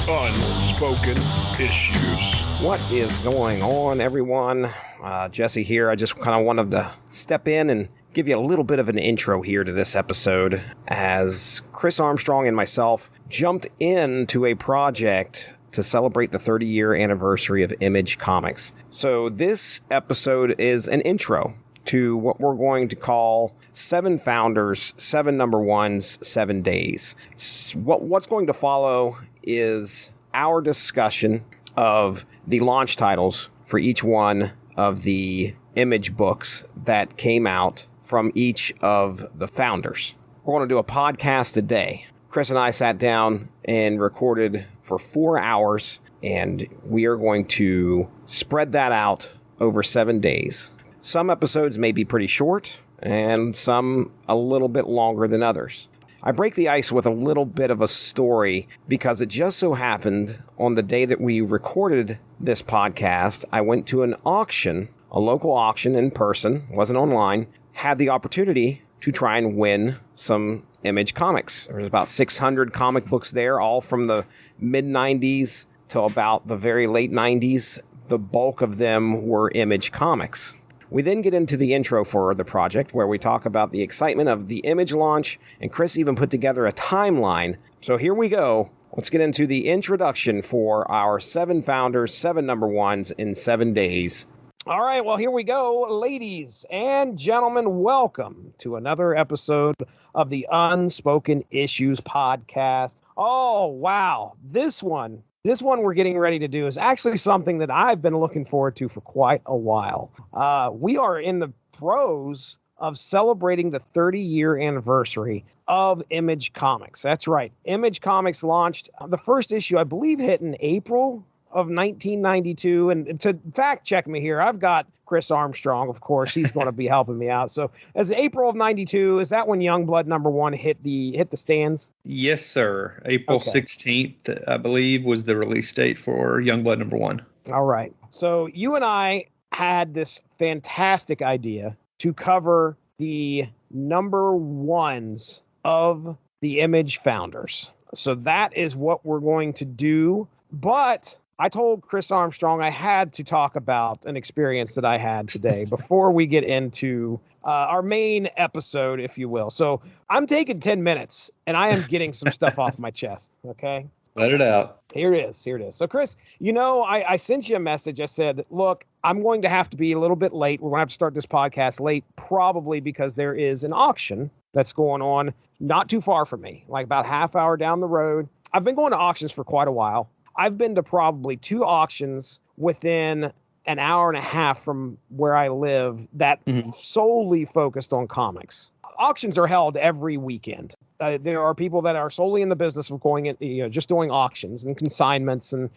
Unspoken Issues. What is going on, everyone? Jesse here. I just kind of wanted to step in and give you a little bit of an intro here to this episode as Chris Armstrong and myself jumped into a project to celebrate the 30-year anniversary of Image Comics. So this episode is an intro to what we're going to call 7 Founders, 7 Number Ones, 7 Days. What's going to follow is our discussion of the launch titles for each one of the Image books that came out from each of the founders. We're going to do a podcast today. Chris and I sat down and recorded for 4 hours, and we are going to spread that out over 7 days. Some episodes may be pretty short, and some a little bit longer than others. I break the ice with a little bit of a story because it just so happened on the day that we recorded this podcast, I went to an auction, a local auction in person, wasn't online, had the opportunity to try and win some Image comics. There was about 600 comic books there, all from the mid-90s till about the very late 90s. The bulk of them were Image comics. We then get into the intro for the project where we talk about the excitement of the Image launch, and Chris even put together a timeline. So here we go. Let's get into the introduction for our 7 Founders, 7 Number Ones in 7 days. All right, well, here we go. Ladies and gentlemen, welcome to another episode of the Unspoken Issues podcast. Oh, wow. This one we're getting ready to do is actually something that I've been looking forward to for quite a while. We are in the throes of celebrating the 30-year anniversary of Image Comics. That's right. Image Comics launched. The first issue, I believe, hit in April of 1992. And to fact check me here, I've got Chris Armstrong, of course. He's going to be helping me out. So as April of 92, is that when Youngblood #1 hit the stands? Yes, sir. April 16th, I believe, was the release date for Youngblood #1. All right. So you and I had this fantastic idea to cover the number ones of the Image founders. So that is what we're going to do. But I told Chris Armstrong I had to talk about an experience that I had today before we get into our main episode, if you will. So I'm taking 10 minutes, and I am getting some stuff off my chest, okay? Let it out. Here it is. So, Chris, I sent you a message. I said, look, I'm going to have to be a little bit late. We're going to have to start this podcast late, probably because there is an auction that's going on not too far from me, like about half hour down the road. I've been going to auctions for quite a while. I've been to probably 2 auctions within an hour and a half from where I live that solely focused on comics. Auctions are held every weekend. There are people that are solely in the business of going in, just doing auctions and consignments and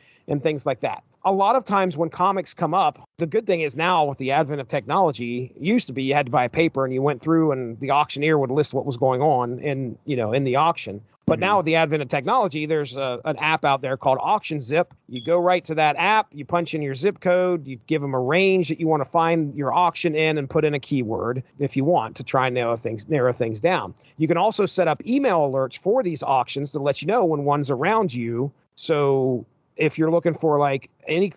things like that. A lot of times when comics come up, the good thing is now with the advent of technology, it used to be you had to buy a paper and you went through and the auctioneer would list what was going on in the auction. But now with the advent of technology, there's an app out there called Auction Zip. You go right to that app, you punch in your zip code, you give them a range that you want to find your auction in and put in a keyword if you want to try and narrow things down. You can also set up email alerts for these auctions to let you know when one's around you. So if you're looking for like any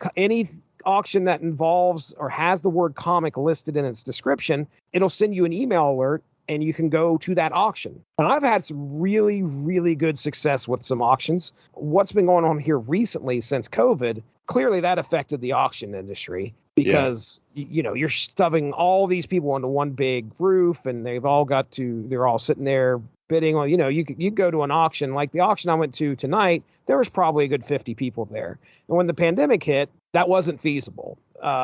auction that involves or has the word comic listed in its description, it'll send you an email alert and you can go to that auction. And I've had some really, really good success with some auctions. What's been going on here recently since COVID, clearly that affected the auction industry because, you're stuffing all these people into one big roof and they're all sitting there bidding on, you go to an auction, like the auction I went to tonight, there was probably a good 50 people there. And when the pandemic hit, that wasn't feasible.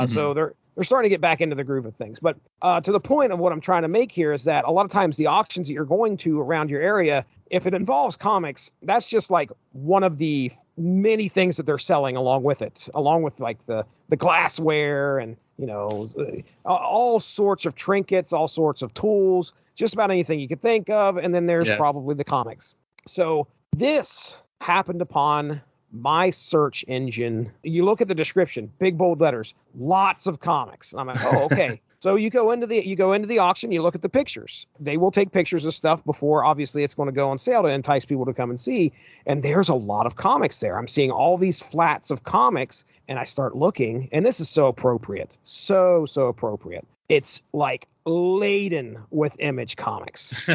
So they're starting to get back into the groove of things. But to the point of what I'm trying to make here is that a lot of times the auctions that you're going to around your area, if it involves comics, that's just like one of the many things that they're selling along with it, along with like the glassware and, all sorts of trinkets, all sorts of tools, just about anything you could think of. And then there's probably the comics. So this happened upon my search engine. You look at the description, big bold letters, lots of comics. I'm like, oh, okay. So you go into the auction, you look at the pictures. They will take pictures of stuff before, obviously, it's going to go on sale to entice people to come and see. And there's a lot of comics there. I'm seeing all these flats of comics, and I start looking, and this is so appropriate. So appropriate. It's like laden with Image comics.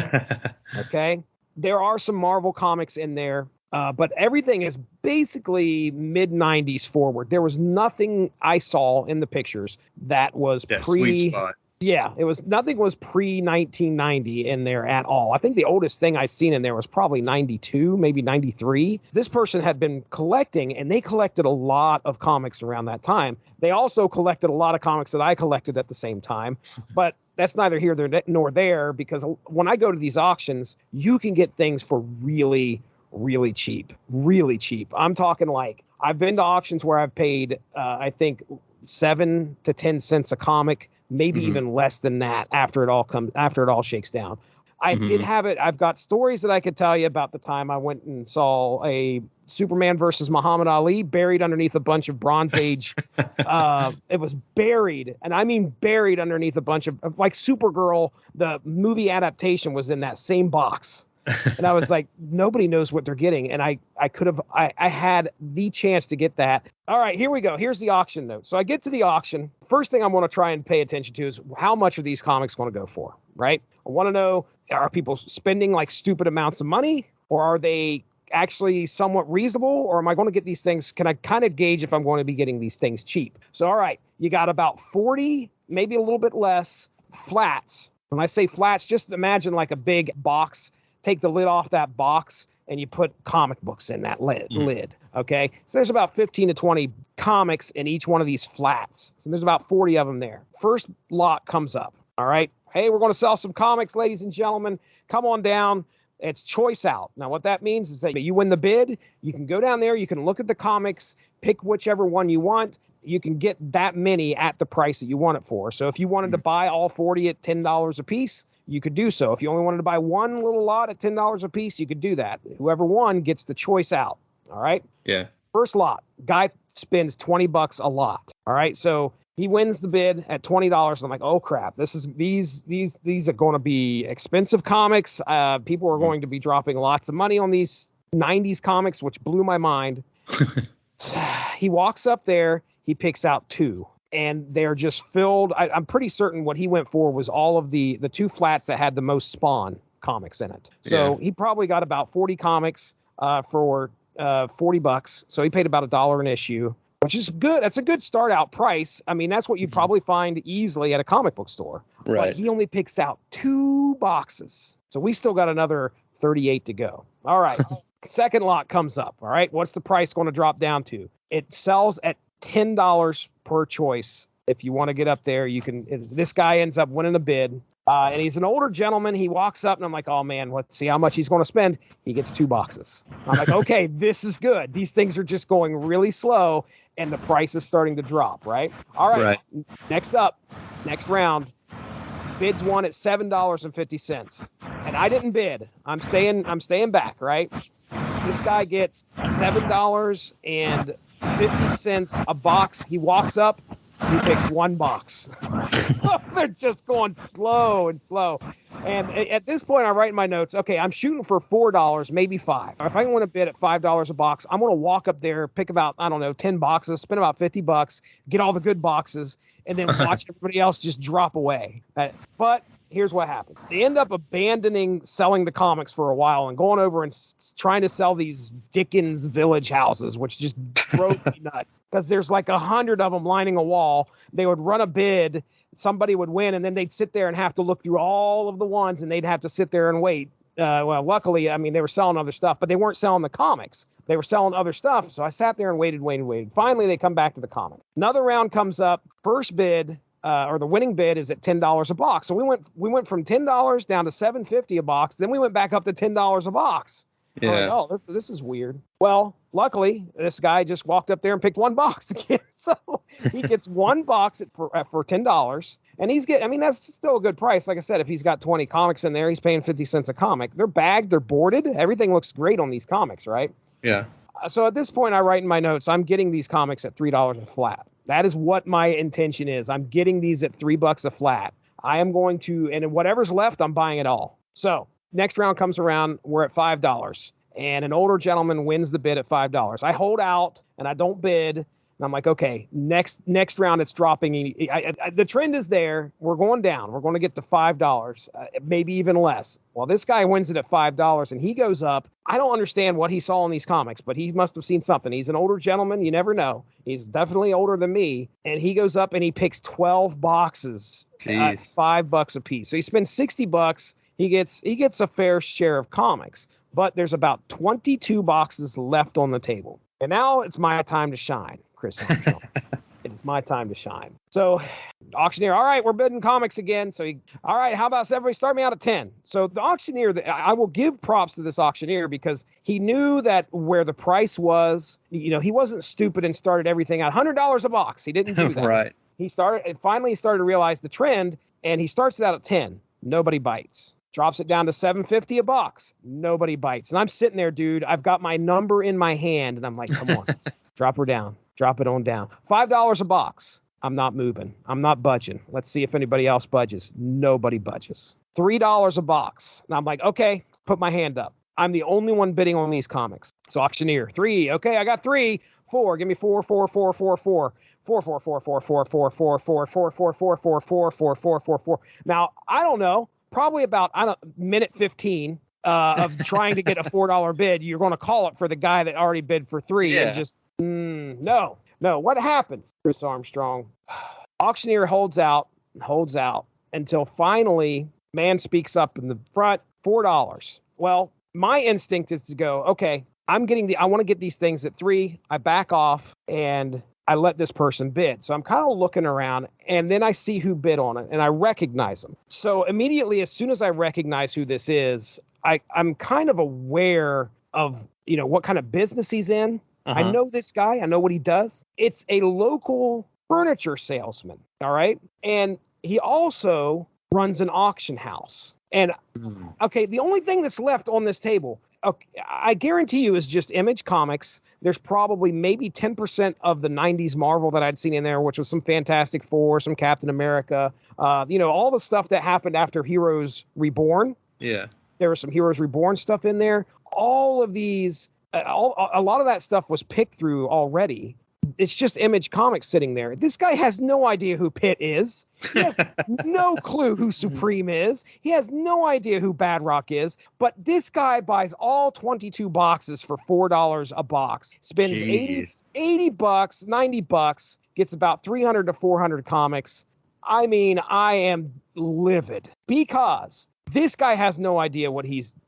Okay? There are some Marvel comics in there. But everything is basically mid-90s forward. There was nothing I saw in the pictures that was sweet spot. Yeah, nothing was pre-1990 in there at all. I think the oldest thing I've seen in there was probably 92, maybe 93. This person had been collecting, and they collected a lot of comics around that time. They also collected a lot of comics that I collected at the same time, but that's neither here nor there, because when I go to these auctions, you can get things for really cheap. I'm talking like, I've been to auctions where I've paid, I think 7 to 10 cents a comic, maybe even less than that after it all shakes down. I did have it. I've got stories that I could tell you about the time I went and saw a Superman versus Muhammad Ali buried underneath a bunch of Bronze Age. It was buried, and I mean buried underneath a bunch of, like, Supergirl, the movie adaptation was in that same box. And I was like, nobody knows what they're getting. And I had the chance to get that. All right, here we go. Here's the auction note. So I get to the auction. First thing I want to try and pay attention to is how much are these comics going to go for, right? I want to know, are people spending like stupid amounts of money, or are they actually somewhat reasonable, or am I going to get these things? Can I kind of gauge if I'm going to be getting these things cheap? So, all right, you got about 40, maybe a little bit less flats. When I say flats, just imagine like a big box. Take the lid off that box and you put comic books in that lid. Okay. So there's about 15 to 20 comics in each one of these flats. So there's about 40 of them there. First lot comes up. All right. Hey, we're going to sell some comics, ladies and gentlemen. Come on down. It's choice out. Now, what that means is that you win the bid. You can go down there. You can look at the comics, pick whichever one you want. You can get that many at the price that you want it for. So if you wanted to buy all 40 at $10 a piece, you could do so. If you only wanted to buy one little lot at $10 a piece, you could do that. Whoever won gets the choice out. All right. Yeah. First lot, guy spends $20 a lot. All right. So he wins the bid at $20. I'm like, oh crap. These are going to be expensive comics. People are going to be dropping lots of money on these 90s comics, which blew my mind. He walks up there. He picks out 2. And they're just filled. I'm pretty certain what he went for was all of the 2 flats that had the most Spawn comics in it. So he probably got about 40 comics for $40. So he paid about $1 an issue, which is good. That's a good start out price. I mean, that's what you probably find easily at a comic book store. Right. But he only picks out 2 boxes. So we still got another 38 to go. All right. Second lot comes up. All right. What's the price going to drop down to? It sells at $10 per choice. If you want to get up there, you can. This guy ends up winning a bid, and he's an older gentleman. He walks up, and I'm like, oh man, let's see how much he's going to spend. He gets 2 boxes. I'm like, okay, this is good. These things are just going really slow, and the price is starting to drop. Right. All right. Next up, next round, bids one at $7.50, and I didn't bid. I'm staying back. Right. This guy gets $7.50 a box. He walks up, he picks 1 box. They're just going slow and slow. And at this point, I write in my notes, okay, I'm shooting for $4, maybe $5. If I want to bid at $5 a box, I'm going to walk up there, pick about, 10 boxes, spend about $50, get all the good boxes, and then watch everybody else just drop away. But here's what happened. They end up abandoning selling the comics for a while and going over and trying to sell these Dickens Village houses, which just drove me nuts. Because there's like 100 of them lining a wall. They would run a bid, somebody would win, and then they'd sit there and have to look through all of the ones, and they'd have to sit there and wait. Well, luckily, they were selling other stuff, but they weren't selling the comics. They were selling other stuff. So I sat there and waited. Finally, they come back to the comic. Another round comes up. First bid, or the winning bid, is at $10 a box. So we went from $10 down to $7.50 a box. Then we went back up to $10 a box. Yeah. Like, oh, this is weird. Well, luckily, this guy just walked up there and picked 1 box again. So he gets 1 box for $10. And that's still a good price. Like I said, if he's got 20 comics in there, he's paying 50 cents a comic. They're bagged, they're boarded. Everything looks great on these comics, right? Yeah. So at this point, I write in my notes, I'm getting these comics at $3 a flat. That is what my intention is. I'm getting these at $3 a flat. I am going to, and whatever's left, I'm buying it all. So next round comes around, we're at $5. And an older gentleman wins the bid at $5. I hold out and I don't bid. And I'm like, okay, next round it's dropping. The trend is there. We're going down. We're going to get to $5, maybe even less. Well, this guy wins it at $5 and he goes up. I don't understand what he saw in these comics, but he must have seen something. He's an older gentleman. You never know. He's definitely older than me. And he goes up and he picks 12 boxes at $5 a piece. So he spends $60. He gets a fair share of comics. But there's about 22 boxes left on the table. And now it's my time to shine, Chris Armstrong. It is my time to shine. So auctioneer, all right, we're bidding comics again. So all right, how about everybody start me out at 10? So the auctioneer, I will give props to this auctioneer because he knew that where the price was, he wasn't stupid and started everything at $100 a box. He didn't do that. Right. He started to realize the trend, and he starts it out at 10. Nobody bites. Drops it down to $7.50 a box. Nobody bites. And I'm sitting there, dude. I've got my number in my hand, and I'm like, come on, drop her down. Drop it on down. $5 a box. I'm not moving. I'm not budging. Let's see if anybody else budges. Nobody budges. $3 a box. And I'm like, okay, put my hand up. I'm the only one bidding on these comics. So auctioneer, 3. Okay, I got 3. 4. Give me 4, 4, 4, 4, 4. 4, 4, 4, 4, 4, 4, 4, 4, 4, 4, 4, 4, 4, 4, 4, 4. Now, I don't know. Probably about minute 15 of trying to get a $4 bid. You're going to call it for the guy that already bid for 3 and just no. What happens, Chris Armstrong? Auctioneer holds out until finally man speaks up in the front. $4. Well, my instinct is to go, okay, I want to get these things at 3. I back off and I let this person bid. So I'm kind of looking around and then I see who bid on it and I recognize them. So immediately, as soon as I recognize who this is, I'm kind of aware of, what kind of business he's in. Uh-huh. I know this guy. I know what he does. It's a local furniture salesman. All right. And he also runs an auction house. And okay, the only thing that's left on this table, okay, I guarantee you, is just Image Comics. There's probably maybe 10% of the 90s Marvel that I'd seen in there, which was some Fantastic Four, some Captain America, all the stuff that happened after Heroes Reborn. Yeah. There was some Heroes Reborn stuff in there. All of these, a lot of that stuff was picked through already. It's just Image Comics sitting there. This guy has no idea who Pitt is. He has no clue who Supreme is. He has no idea who Bad Rock is. But this guy buys all 22 boxes for $4 a box. Spends $80, $90, gets about 300 to 400 comics. I mean, I am livid because this guy has no idea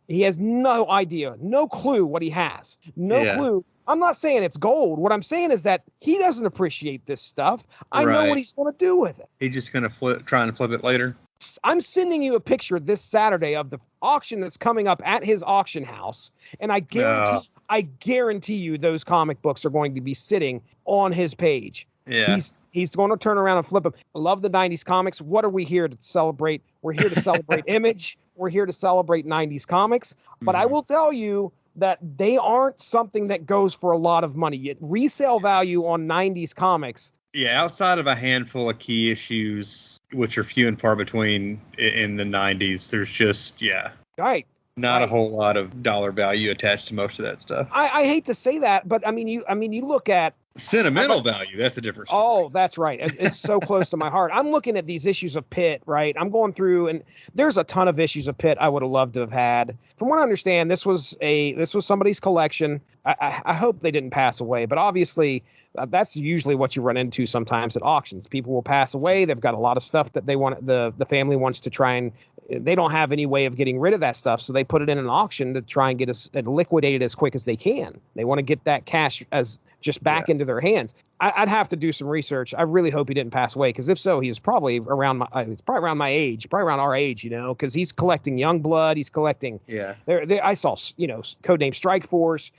he has no idea, no clue what he has. No clue. I'm not saying it's gold. What I'm saying is that he doesn't appreciate this stuff. I know what he's going to do with it. He's just going to try and flip it later. I'm sending you a picture this Saturday of the auction that's coming up at his auction house. And I guarantee you those comic books are going to be sitting on his page. Yeah. He's going to turn around and flip them. I love the 90s comics. What are we here to celebrate? We're here to celebrate Image. We're here to celebrate 90s comics. But I will tell you that they aren't something that goes for a lot of money. Yet resale value on 90s comics. Yeah, outside of a handful of key issues, which are few and far between in the 90s, there's just, not a whole lot of dollar value attached to most of that stuff. I hate to say that, but I mean, you look at sentimental value. That's a different story. Oh, that's right. It's so close to my heart. I'm looking at these issues of Pitt, right? I'm going through, and there's a ton of issues of Pitt I would have loved to have had. From what I understand, this was somebody's collection. I hope they didn't pass away, but obviously that's usually what you run into sometimes at auctions. People will pass away. They've got a lot of stuff that they want. The family wants to try and they don't have any way of getting rid of that stuff, so they put it in an auction to try and get us liquidated as quick as they can. They want to get that cash as just back into their hands. I'd have to do some research. I really hope he didn't pass away, because if so, he was probably around my age, probably around our age, because he's collecting Youngblood. He's collecting. Yeah. I saw, Codename Strike Force,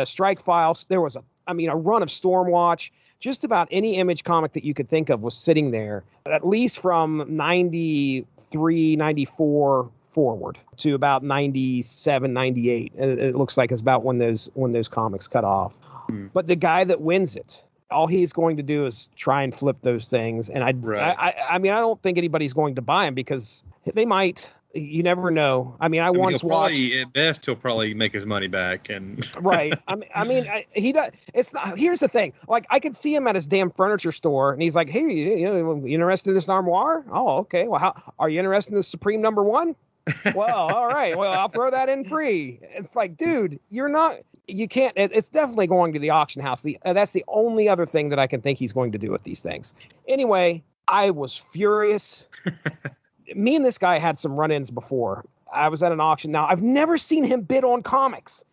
Strike Files. There was a run of Stormwatch. Just about any Image comic that you could think of was sitting there, at least from 93, 94 forward to about 97, 98. It looks like it's about when those comics cut off. But the guy that wins it, all he's going to do is try and flip those things. And I mean, I don't think anybody's going to buy them because they might. You never know. I mean, I once watched. At best, he'll probably make his money back. And right. He does. It's not. Here's the thing. Like, I could see him at his damn furniture store, and he's like, "Hey, you interested in this armoire? Oh, okay. Well, how are you interested in the Supreme #1? Well, all right. Well, I'll throw that in free." It's like, dude, you're not. You can't. It's definitely going to the auction house. That's the only other thing that I can think he's going to do with these things. Anyway, I was furious. Me and this guy had some run-ins before. I was at an auction. Now, I've never seen him bid on comics.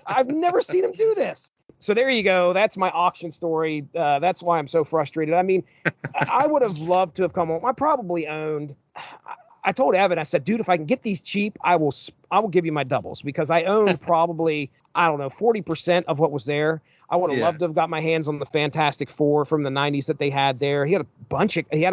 I've never seen him do this. So there you go. That's my auction story. That's why I'm so frustrated. I mean, I would have loved to have come home. I probably owned. I told Evan, I said, dude, if I can get these cheap, I will give you my doubles, because I owned probably, I don't know, 40% of what was there. I would have loved to have got my hands on the Fantastic Four from the 90s that they had there. He had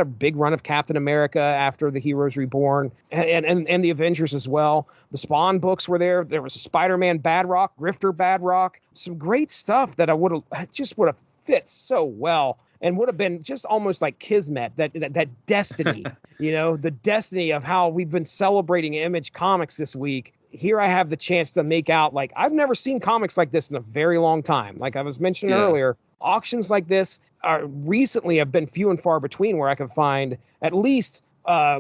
a big run of Captain America after the Heroes Reborn and the Avengers as well. The Spawn books were there. There was a Spider-Man Bad Rock, Grifter Bad Rock, some great stuff that I would have fit so well and would have been just almost like Kismet, that destiny, the destiny of how we've been celebrating Image Comics this week. Here I have the chance to make out, like, I've never seen comics like this in a very long time. Like I was mentioning earlier, auctions like this recently have been few and far between where I can find at least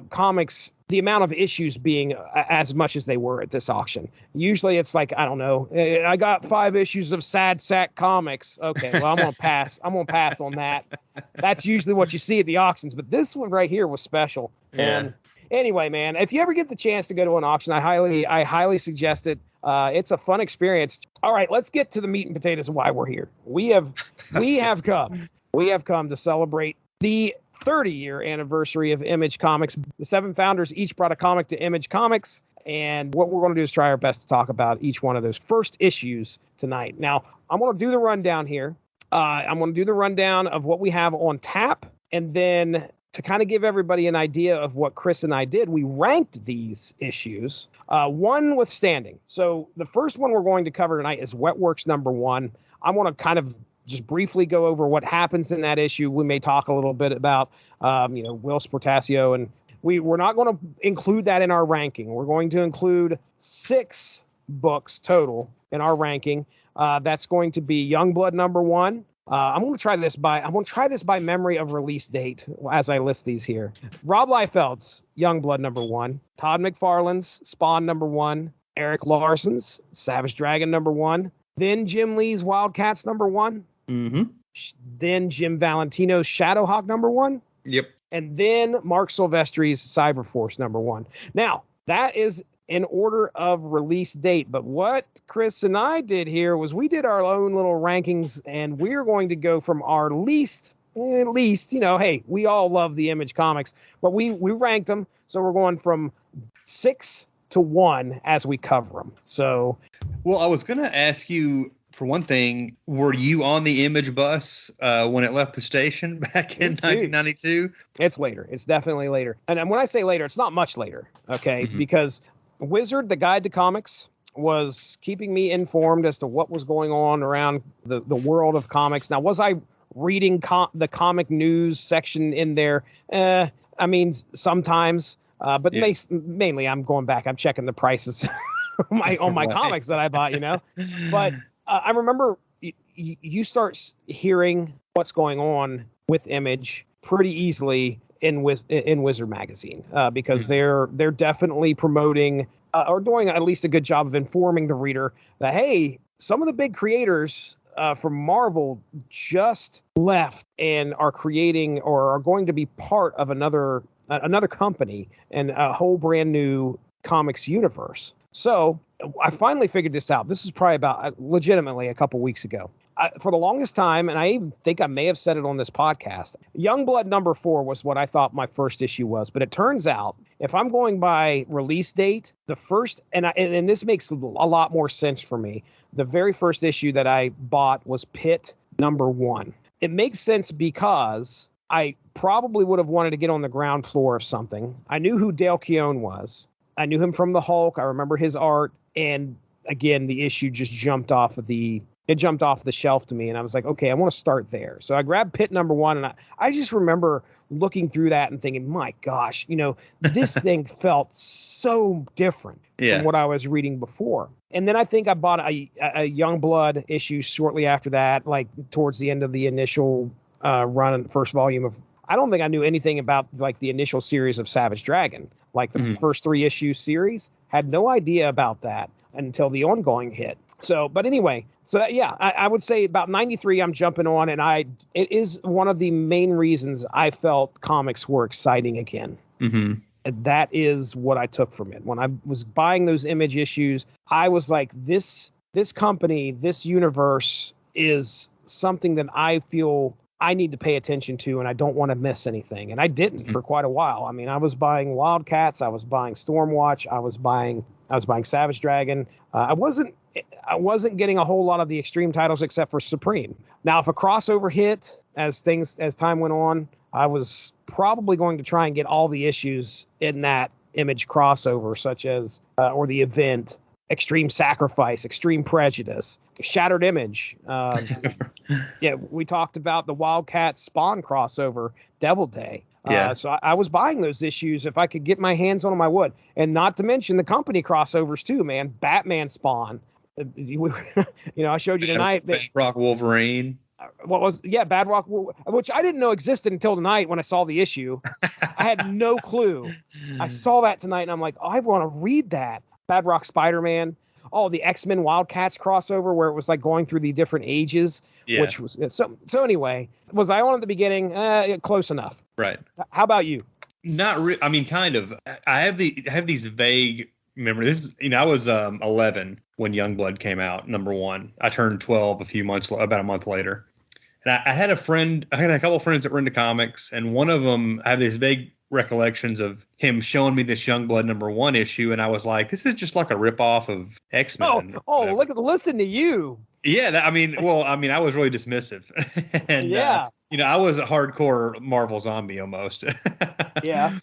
comics, the amount of issues being as much as they were at this auction. Usually it's like, I don't know, I got 5 issues of Sad Sack Comics. Okay, well, I'm going to pass. I'm going to pass on that. That's usually what you see at the auctions, but this one right here was special. Yeah. And anyway, man, if you ever get the chance to go to an auction, I highly suggest it. It's a fun experience. All right, let's get to the meat and potatoes of why we're here. We have come to celebrate the 30-year anniversary of Image Comics. The 7 founders each brought a comic to Image Comics, and what we're going to do is try our best to talk about each one of those first issues tonight. Now, I'm going to do the rundown here. I'm going to do the rundown of what we have on tap, and then to kind of give everybody an idea of what Chris and I did, we ranked these issues, one withstanding. So the first one we're going to cover tonight is Wetworks #1. I want to kind of just briefly go over what happens in that issue. We may talk a little bit about, Will Sportasio, and we're not going to include that in our ranking. We're going to include 6 books total in our ranking. That's going to be Youngblood #1. I'm going to try this by memory of release date as I list these here. Rob Liefeld's Youngblood #1, Todd McFarlane's Spawn #1, Eric Larson's Savage Dragon #1, then Jim Lee's Wildcats #1, then Jim Valentino's Shadowhawk #1, yep, and then Mark Silvestri's Cyberforce #1. Now, that is in order of release date, but what Chris and I did here was we did our own little rankings, and we're going to go from our least, hey, we all love the Image Comics, but we ranked them, so we're going from 6 to 1 as we cover them. So, well, I was going to ask you, for one thing, were you on the Image bus when it left the station back in 1992? It's later. It's definitely later. And when I say later, it's not much later, okay? Because Wizard, the Guide to Comics, was keeping me informed as to what was going on around the world of comics. Now, was I reading the comic news section in there? I mean, sometimes, but mainly I'm going back. I'm checking the prices on my comics that I bought, But I remember you start hearing what's going on with Image pretty easily in Wizard magazine, because they're definitely promoting or doing at least a good job of informing the reader that, hey, some of the big creators from Marvel just left and are creating or are going to be part of another company and a whole brand new comics universe. So I finally figured this out. This is probably about legitimately a couple weeks ago. For the longest time, and I even think I may have said it on this podcast, Youngblood #4 was what I thought my first issue was. But it turns out, if I'm going by release date, the first, and this makes a lot more sense for me, the very first issue that I bought was Pit #1. It makes sense because I probably would have wanted to get on the ground floor of something. I knew who Dale Keown was. I knew him from the Hulk. I remember his art. And again, the issue just jumped off of the it jumped off the shelf to me, and I was like, okay, I want to start there. So I grabbed Pit number 1, and I just remember looking through that and thinking, my gosh, this thing felt so different from what I was reading before. And then I think I bought a Youngblood issue shortly after that, like towards the end of the initial run in the first volume of. I don't think I knew anything about like the initial series of Savage Dragon, like the first 3 issue series. Had no idea about that until the ongoing hit. So, but anyway, I would say about 93, I'm jumping on, and it is one of the main reasons I felt comics were exciting again. Mm-hmm. That is what I took from it. When I was buying those Image issues, I was like, this company, this universe is something that I feel I need to pay attention to, and I don't want to miss anything. And I didn't for quite a while. I mean, I was buying Wildcats, I was buying Stormwatch, I was buying Savage Dragon. I wasn't getting a whole lot of the Extreme titles except for Supreme. Now, if a crossover hit as time went on, I was probably going to try and get all the issues in that Image crossover, such as or the event, Extreme Sacrifice, Extreme Prejudice, Shattered Image. We talked about the Wildcat Spawn crossover, Devil Day. So I was buying those issues. If I could get my hands on them, I would. And not to mention the company crossovers too, man. Batman Spawn. I showed you tonight. Bad Rock Wolverine. Bad Rock, which I didn't know existed until tonight when I saw the issue. I had no clue. I saw that tonight, and I'm like, I want to read that. Bad Rock Spider-Man. Oh, the X-Men Wildcats crossover where it was like going through the different ages, which was so anyway, was I on at the beginning? Close enough. Right. How about you? Not really. I mean, kind of. I have these vague memories. I was 11 when Youngblood came out, number 1. I turned 12 about a month later. And I had a couple of friends that were into comics, and one of them, I have these vague recollections of him showing me this Youngblood number 1 issue, and I was like, this is just like a ripoff of X-Men. Listen to you. Yeah, I was really dismissive. And I was a hardcore Marvel zombie almost. Yeah.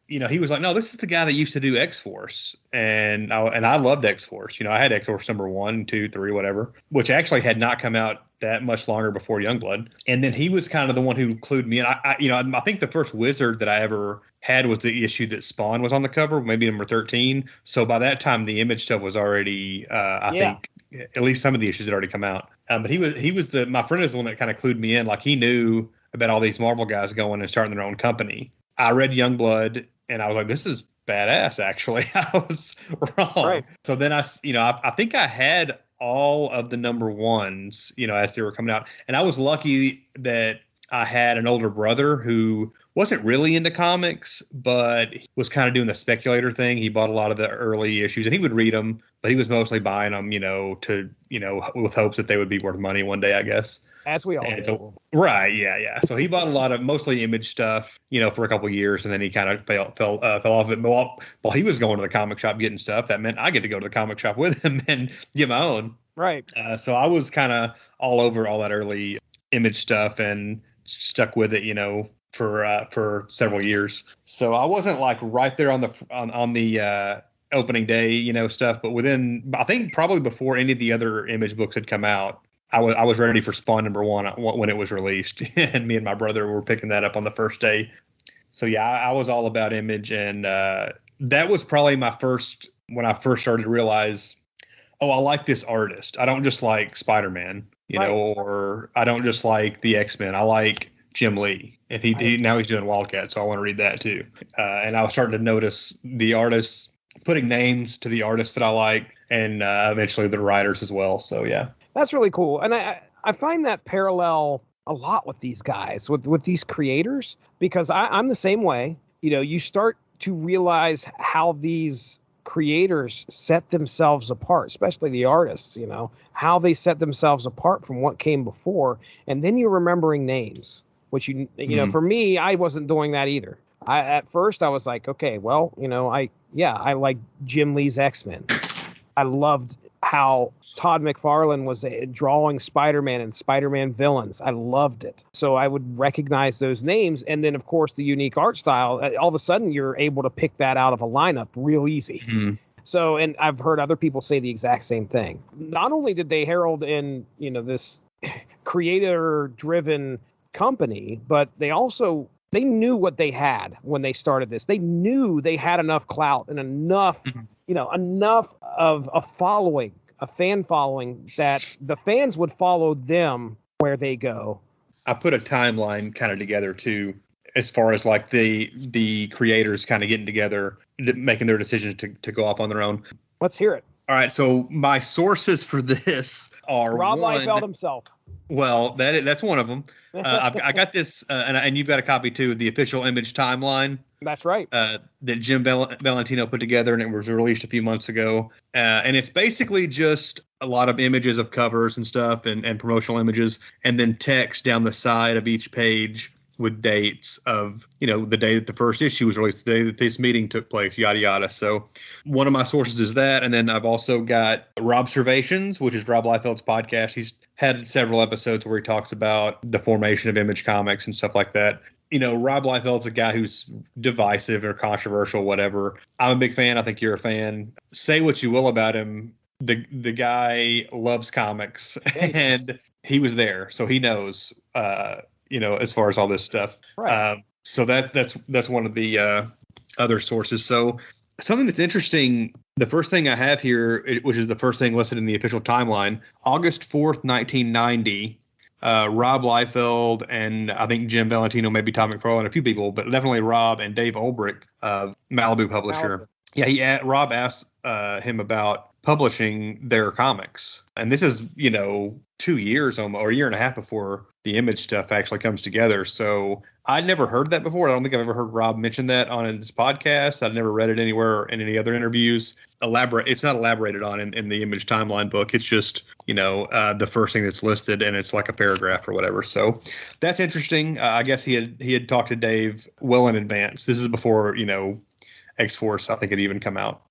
He was like, no, this is the guy that used to do X-Force. And I loved X-Force. I had X-Force number 1, 2, 3, whatever, which actually had not come out that much longer before Youngblood. And then he was kind of the one who clued me in. I think the first Wizard that I ever had was the issue that Spawn was on the cover, maybe number 13. So by that time, the Image stuff was already, I think, at least some of the issues had already come out. But my friend is the one that kind of clued me in. Like, he knew about all these Marvel guys going and starting their own company. I read Youngblood, and I was like, this is badass, actually. I was wrong. Right. So then I think I had all of the number 1s, as they were coming out. And I was lucky that I had an older brother who wasn't really into comics, but was kind of doing the speculator thing. He bought a lot of the early issues, and he would read them, but he was mostly buying them, with hopes that they would be worth money one day, I guess. As we all do. So, right, yeah. So he bought a lot of mostly Image stuff, for a couple of years, and then he kind of fell off it. But while he was going to the comic shop getting stuff, that meant I get to go to the comic shop with him and get my own. Right. So I was kind of all over all that early Image stuff and stuck with it, for several years. So I wasn't like right there on the opening day, stuff, but I think probably before any of the other Image books had come out, I was ready for Spawn number 1 when it was released, and me and my brother were picking that up on the first day. So yeah, I was all about Image, and that was probably when I first started to realize, I like this artist. I don't just like Spider-Man, or I don't just like the X-Men. I like Jim Lee, and now he's doing Wildcat, so I want to read that too. And I was starting to notice the artists, putting names to the artists that I like, and eventually the writers as well. So yeah. That's really cool. And I find that parallel a lot with these guys, with these creators, because I'm the same way. You start to realize how these creators set themselves apart, especially the artists, how they set themselves apart from what came before. And then you're remembering names, which, for me, I wasn't doing that either. At first I was like, okay, well, I like Jim Lee's X-Men. I loved how Todd McFarlane was drawing Spider-Man and Spider-Man villains. I loved it. So I would recognize those names. And then, of course, the unique art style, all of a sudden you're able to pick that out of a lineup real easy. Mm-hmm. So, and I've heard other people say the exact same thing. Not only did they herald in, this creator-driven company, but they knew what they had when they started this. They knew they had enough clout and enough, enough of a following, a fan following, that the fans would follow them where they go. I put a timeline kind of together too, as far as like the creators kind of getting together, making their decisions to go off on their own. Let's hear it. All right, so my sources for this are Rob one, Liefeld himself. Well, that's one of them. I got this, and you've got a copy too, the official Image timeline. That's right. That Jim Valentino put together, and it was released a few months ago. And it's basically just a lot of images of covers and stuff, and promotional images, and then text down the side of each page with dates of, the day that the first issue was released, the day that this meeting took place, yada, yada. So one of my sources is that. And then I've also got Robservations, which is Rob Liefeld's podcast. He's had several episodes where he talks about the formation of Image Comics and stuff like that. Rob Liefeld's a guy who's divisive or controversial, whatever. I'm a big fan. I think you're a fan. Say what you will about him. The guy loves comics, and he was there, so he knows, as far as all this stuff. Right. So that's one of the other sources. So something that's interesting, the first thing I have here, which is the first thing listed in the official timeline, August 4th, 1990, Rob Liefeld and I think Jim Valentino, maybe Tom McFarlane, a few people, but definitely Rob and Dave Ulbrich, Malibu publisher. Yeah, Rob asked him about publishing their comics. And this is, 2 years or a year and a half before the Image stuff actually comes together. So I'd never heard that before. I don't think I've ever heard Rob mention that on his podcast. I'd never read it anywhere in any other interviews. It's not elaborated on in the Image timeline book. It's just, the first thing that's listed, and it's like a paragraph or whatever. So that's interesting. I guess he had talked to Dave well in advance. This is before, X-Force, I think, had even come out.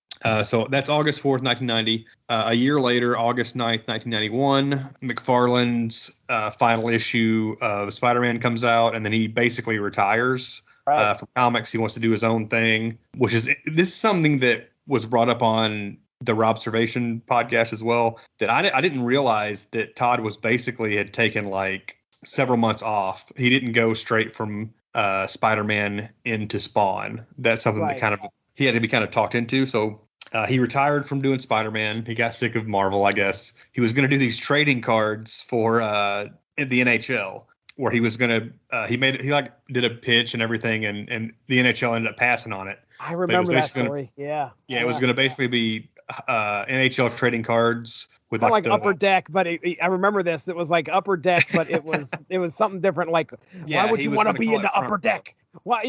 So that's August 4th, 1990. A year later, August 9th, 1991, McFarlane's final issue of Spider-Man comes out, and then he basically retires from comics. He wants to do his own thing, this is something that was brought up on the Robservation podcast as well, that I didn't realize that Todd had taken like several months off. He didn't go straight from Spider-Man into Spawn. That's something that kind of he had to be kind of talked into. So he retired from doing Spider-Man. He got sick of Marvel, I guess. He was going to do these trading cards for the NHL, where he was going to he did a pitch and everything, and the NHL ended up passing on it. I remember that story. Yeah, it was going to basically be NHL trading cards with like Upper Deck, but I remember this. It was like Upper Deck, but it was something different. Like, why would you want to be in the Upper Deck? Why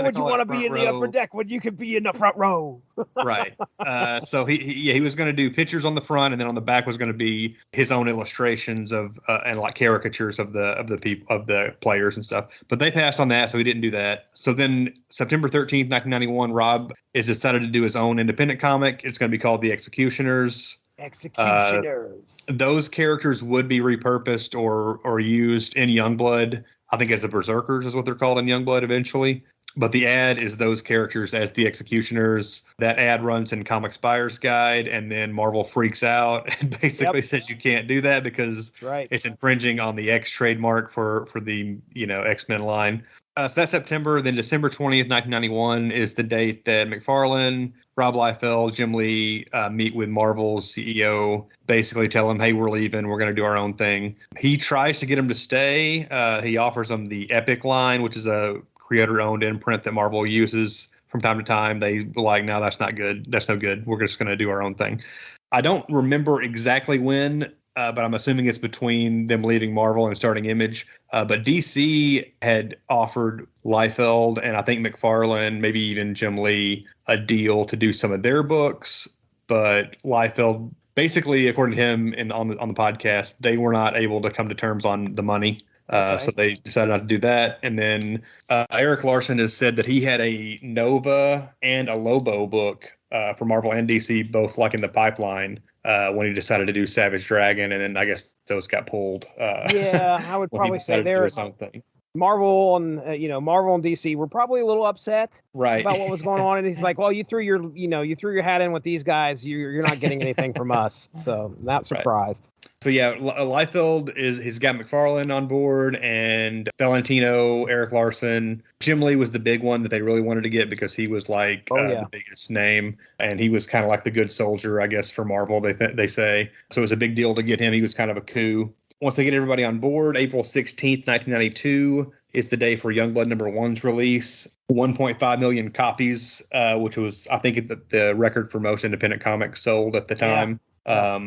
would you want to be in the Upper Deck when you could be in the front row? Right. So he was going to do pictures on the front, and then on the back was going to be his own illustrations of and like caricatures of the players and stuff. But they passed on that, so he didn't do that. So then September 13th, 1991, Rob is decided to do his own independent comic. It's going to be called The Executioners. Those characters would be repurposed or used in Youngblood, I think, as the Berserkers is what they're called in Youngblood eventually. But the ad is those characters as the Executioners. That ad runs in Comics Buyer's Guide, and then Marvel freaks out and basically says you can't do that because it's infringing on the X trademark for the X-Men line. So that's September. Then December 20th, 1991 is the date that McFarlane, Rob Liefeld, Jim Lee meet with Marvel's CEO, basically tell him, hey, we're leaving. We're going to do our own thing. He tries to get him to stay. He offers him the Epic line, which is a creator-owned imprint that Marvel uses from time to time. They were like, no, that's not good. That's no good. We're just going to do our own thing. I don't remember exactly when, but I'm assuming it's between them leaving Marvel and starting Image. But DC had offered Liefeld and I think McFarlane, maybe even Jim Lee, a deal to do some of their books. But Liefeld, basically, according to him on the podcast, they were not able to come to terms on the money. So they decided not to do that. And then Eric Larson has said that he had a Nova and a Lobo book for Marvel and DC, both like in the pipeline when he decided to do Savage Dragon. And then I guess those got pulled. I would probably say they're Marvel and Marvel and DC were probably a little upset Right. about what was going on, and he's like, "Well, you threw your hat in with these guys. You're not getting anything from us." So not surprised. Right. So yeah, Liefeld he's got McFarlane on board, and Valentino, Eric Larson. Jim Lee was the big one that they really wanted to get because he was like the biggest name, and he was kind of like the good soldier, I guess, for Marvel. They say so. It was a big deal to get him. He was kind of a coup. Once they get everybody on board, April 16th, 1992 is the day for Youngblood #1's release. 1.5 million copies, which was, I think, the record for most independent comics sold at the time. Yeah.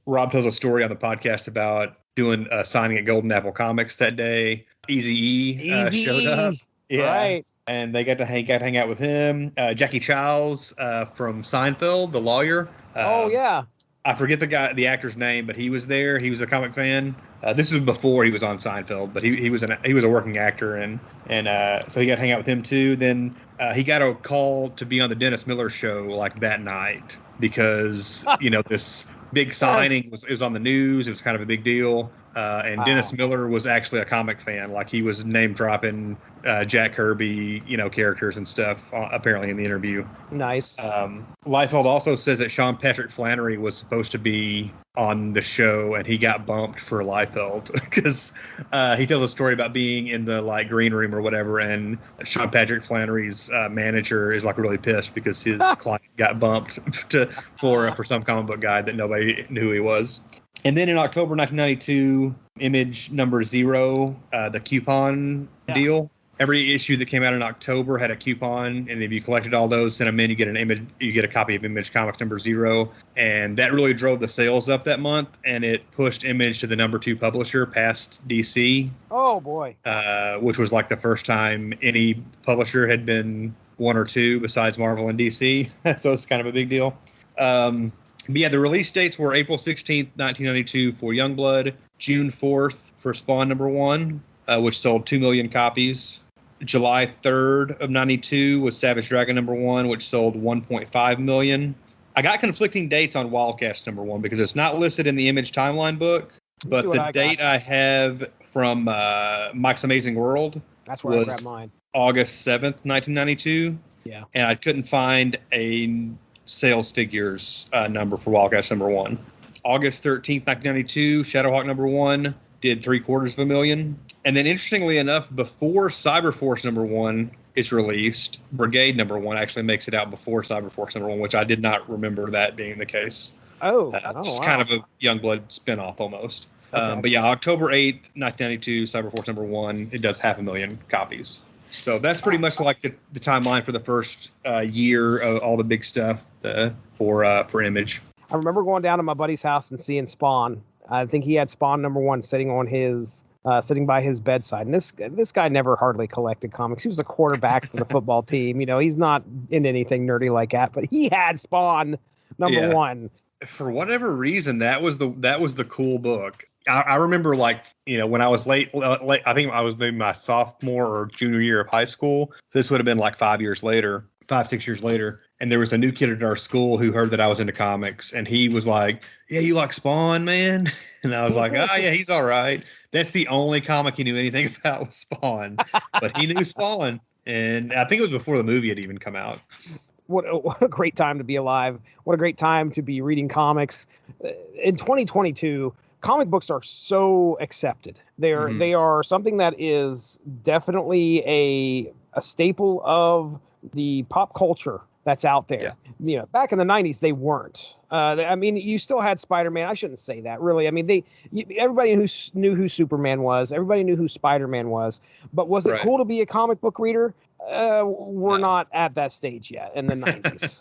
Rob tells a story on the podcast about doing signing at Golden Apple Comics that day. Eazy-E showed up. Yeah. Right. And they got to hang out with him. Jackie Childs from Seinfeld, the lawyer. Yeah. I forget the actor's name, but he was there. He was a comic fan. This was before he was on Seinfeld, but he was a working actor, and so he got to hang out with him too. Then he got a call to be on the Dennis Miller show like that night because this big signing was on the news. It was kind of a big deal. And Dennis Miller was actually a comic fan. Like he was name dropping Jack Kirby, characters and stuff, apparently in the interview. Nice. Liefeld also says that Sean Patrick Flannery was supposed to be on the show, and he got bumped for Liefeld because he tells a story about being in the green room or whatever, and Sean Patrick Flannery's manager is really pissed because his client got bumped for some comic book guy that nobody knew who he was. And then in October 1992, Image #0, the coupon deal. Every issue that came out in October had a coupon, and if you collected all those, send them in, you get a copy of Image Comics #0, and that really drove the sales up that month, and it pushed Image to the #2 publisher past DC. Oh boy! Which was the first time any publisher had been 1 or 2 besides Marvel and DC, so it's kind of a big deal. But yeah, the release dates were April 16th, 1992 for Youngblood, June 4th for Spawn #1, which sold 2 million copies. July 3rd of 92 was Savage Dragon #1, which sold 1.5 million. I got conflicting dates on Wildcats #1 because it's not listed in the Image timeline book, but the date I have from Mike's Amazing World was I grabbed mine. August 7th, 1992. Yeah. And I couldn't find a sales figures number for Wildcats #1. August 13th, 1992, Shadowhawk #1 did 750,000. And then interestingly enough, before Cyberforce #1 is released, Brigade #1 actually makes it out before Cyberforce #1, which I did not remember that being the case. Just kind of a Youngblood spinoff almost. Okay. But yeah, October 8th, 1992, Cyberforce #1, it does 500,000 copies. So that's pretty much like the timeline for the first year of all the big stuff for Image. I remember going down to my buddy's house and seeing Spawn. I think he had Spawn #1 sitting by his bedside. And this guy never hardly collected comics. He was a quarterback for the football team. He's not into anything nerdy like that, but he had Spawn #1. For whatever reason, that was the cool book. I remember when I was late, I think I was maybe my sophomore or junior year of high school. This would have been 5 years later, 5-6 years later. And there was a new kid at our school who heard that I was into comics, and he was like, "Yeah, you like Spawn, man?" And I was like, "Oh yeah, he's all right." That's the only comic he knew anything about was Spawn, but he knew Spawn, and I think it was before the movie had even come out. What a great time to be alive. What a great time to be reading comics. In 2022, comic books are so accepted. They are something that is definitely a staple of the pop culture that's out there. Yeah. Back in the 90s, they weren't. You still had Spider-Man. I shouldn't say that, really. Everybody knew who Superman was. Everybody knew who Spider-Man was. But was it cool to be a comic book reader? We're not at that stage yet in the 90s.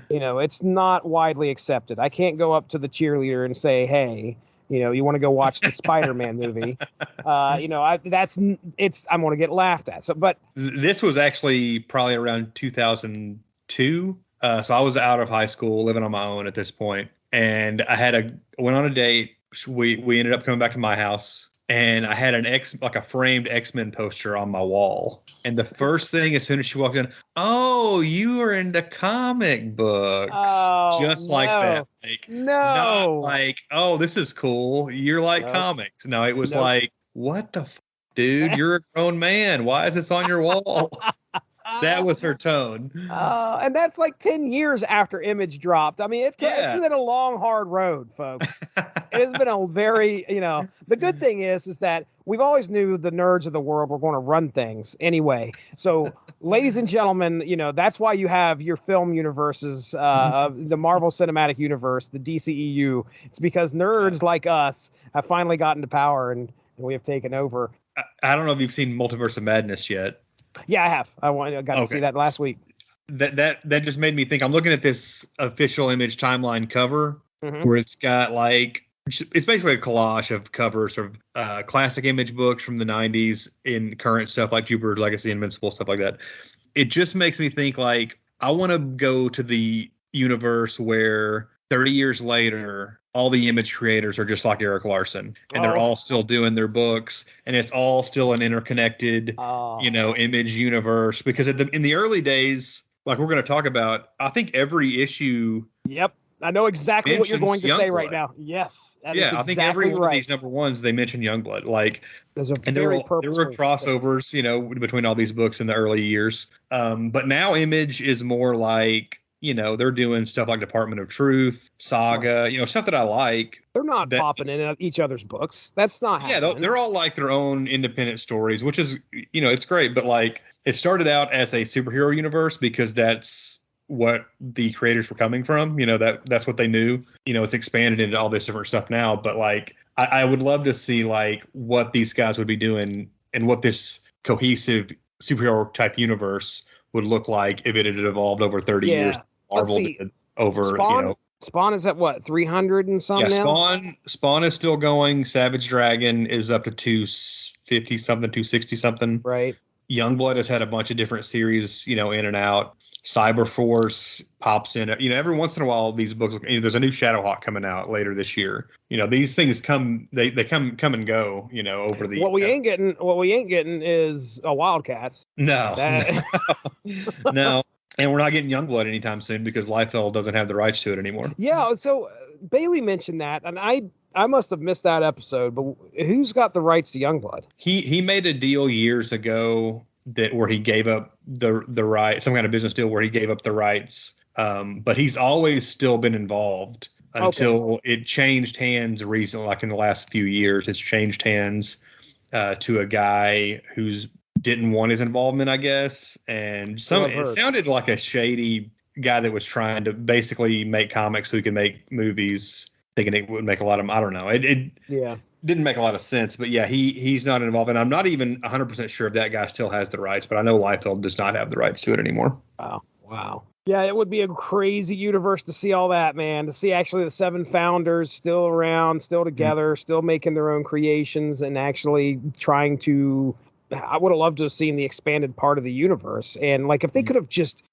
It's not widely accepted. I can't go up to the cheerleader and say, "Hey, you want to go watch the Spider-Man movie?" I'm going to get laughed at. So, but this was actually probably around 2002. So I was out of high school, living on my own at this point, and I went on a date. We ended up coming back to my house, and I had a framed X-Men poster on my wall. And the first thing, as soon as she walked in, "Oh, you are into comic books." Just like that. Not like, "Oh, this is cool. You're like comics." No, it was like, "What the dude, you're a grown man. Why is this on your wall? That was her tone. And that's like 10 years after Image dropped. I mean, it's been a long, hard road, folks. It has been a very, the good thing is that we've always knew the nerds of the world were going to run things anyway. So, ladies and gentlemen, that's why you have your film universes, of the Marvel Cinematic Universe, the DCEU. It's because nerds like us have finally gotten to power and we have taken over. I don't know if you've seen Multiverse of Madness yet. Yeah, I have. I got to see that last week. That just made me think. I'm looking at this official Image timeline cover where it's got it's basically a collage of covers of classic Image books from the 90s in current stuff like Jupiter's Legacy, Invincible, stuff like that. It just makes me think I want to go to the universe where 30 years later, all the Image creators are just like Eric Larson, and they're all still doing their books, and it's all still an interconnected, Image universe. Because in the early days, like we're going to talk about, I think every issue. Yep, I know exactly what you're going to say right now. Yes, I think every one of these number ones they mention Youngblood. There were crossovers, between all these books in the early years. But now Image is more like. They're doing stuff like Department of Truth, Saga, stuff that I like. They're not popping in each other's books. That's not happening. Yeah, they're all like their own independent stories, which is, it's great. But it started out as a superhero universe because that's what the creators were coming from. That's what they knew. It's expanded into all this different stuff now. But I would love to see what these guys would be doing and what this cohesive superhero type universe would look like if it had evolved over 30 years. Marvel did over, Spawn is at what, 300 and something now? Spawn is still going. Savage Dragon is up to 250 something, 260 something. Right. Youngblood has had a bunch of different series, in and out. Cyberforce pops in. Every once in a while, these books. There's a new Shadowhawk coming out later this year. These things come. They come and go. Over the. What we ain't getting is a Wildcats. No. No. And we're not getting Youngblood anytime soon because Liefeld doesn't have the rights to it anymore. Yeah. So Bailey mentioned that, and I must have missed that episode, but who's got the rights to Youngblood? He made a deal years ago where he gave up the right, some kind of business deal where he gave up the rights. But he's always still been involved until it changed hands recently, like in the last few years. It's changed hands to a guy who's didn't want his involvement, I guess. And it sounded like a shady guy that was trying to basically make comics so he could make movies, thinking it would make a lot of, I don't know. It didn't make a lot of sense, but yeah, he's not involved. And I'm not even 100% sure if that guy still has the rights, but I know Liefeld does not have the rights to it anymore. Wow. Yeah, it would be a crazy universe to see all that, man. To see actually the 7 founders still around, still together, still making their own creations and actually trying to. I would have loved to have seen the expanded part of the universe. And if they could have just,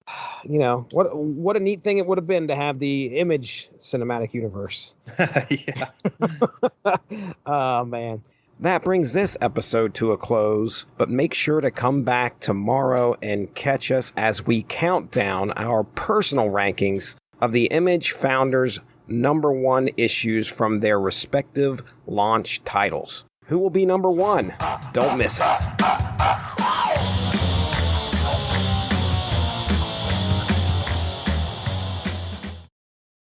what a neat thing it would have been to have the Image cinematic universe. Yeah. Oh, man. That brings this episode to a close, but make sure to come back tomorrow and catch us as we count down our personal rankings of the Image founders' number 1 issues from their respective launch titles. Who will be number 1? Don't miss it.